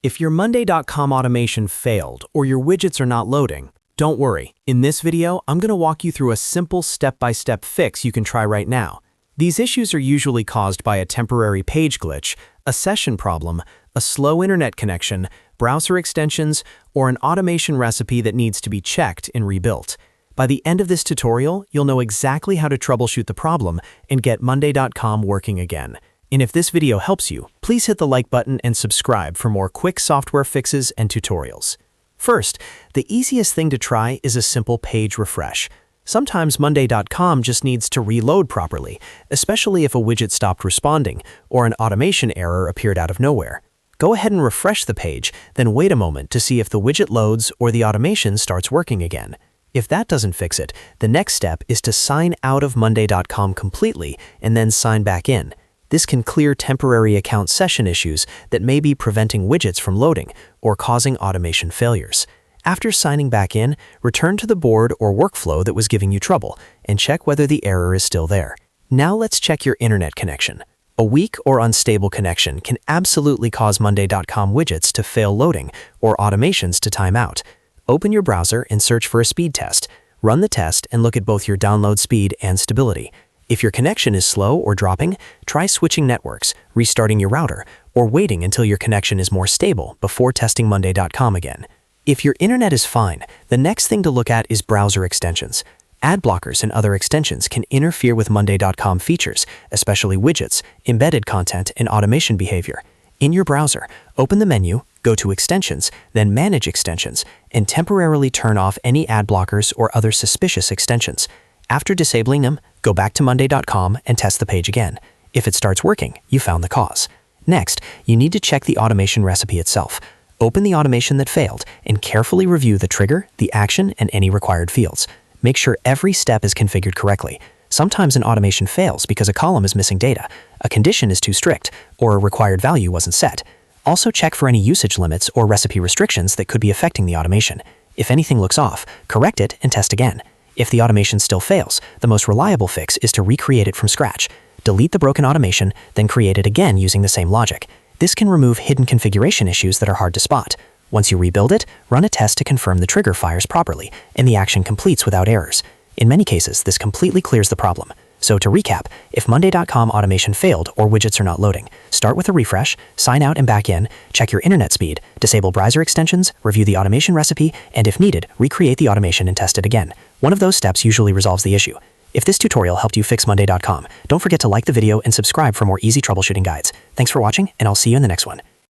If your Monday.com automation failed or your widgets are not loading, don't worry. In this video, I'm going to walk you through a simple step-by-step fix you can try right now. These issues are usually caused by a temporary page glitch, a session problem, a slow internet connection, browser extensions, or an automation recipe that needs to be checked and rebuilt. By the end of this tutorial, you'll know exactly how to troubleshoot the problem and get Monday.com working again. And if this video helps you, please hit the like button and subscribe for more quick software fixes and tutorials. First, the easiest thing to try is a simple page refresh. Sometimes Monday.com just needs to reload properly, especially if a widget stopped responding or an automation error appeared out of nowhere. Go ahead and refresh the page, then wait a moment to see if the widget loads or the automation starts working again. If that doesn't fix it, the next step is to sign out of Monday.com completely and then sign back in. This can clear temporary account session issues that may be preventing widgets from loading or causing automation failures. After signing back in, return to the board or workflow that was giving you trouble and check whether the error is still there. Now let's check your internet connection. A weak or unstable connection can absolutely cause Monday.com widgets to fail loading or automations to time out. Open your browser and search for a speed test. Run the test and look at both your download speed and stability. If your connection is slow or dropping, try switching networks, restarting your router, or waiting until your connection is more stable before testing Monday.com again. If your internet is fine, the next thing to look at is browser extensions. Ad blockers and other extensions can interfere with Monday.com features, especially widgets, embedded content, and automation behavior. In your browser, open the menu, go to Extensions, then Manage Extensions, and temporarily turn off any ad blockers or other suspicious extensions. After disabling them, go back to Monday.com and test the page again. If it starts working, you found the cause. Next, you need to check the automation recipe itself. Open the automation that failed and carefully review the trigger, the action, and any required fields. Make sure every step is configured correctly. Sometimes an automation fails because a column is missing data, a condition is too strict, or a required value wasn't set. Also check for any usage limits or recipe restrictions that could be affecting the automation. If anything looks off, correct it and test again. If the automation still fails, the most reliable fix is to recreate it from scratch. Delete the broken automation, then create it again using the same logic. This can remove hidden configuration issues that are hard to spot. Once you rebuild it, run a test to confirm the trigger fires properly and the action completes without errors. In many cases, this completely clears the problem. So to recap, if Monday.com automation failed or widgets are not loading, start with a refresh, sign out and back in, check your internet speed, disable browser extensions, review the automation recipe, and if needed, recreate the automation and test it again. One of those steps usually resolves the issue. If this tutorial helped you fix Monday.com, don't forget to like the video and subscribe for more easy troubleshooting guides. Thanks for watching, and I'll see you in the next one.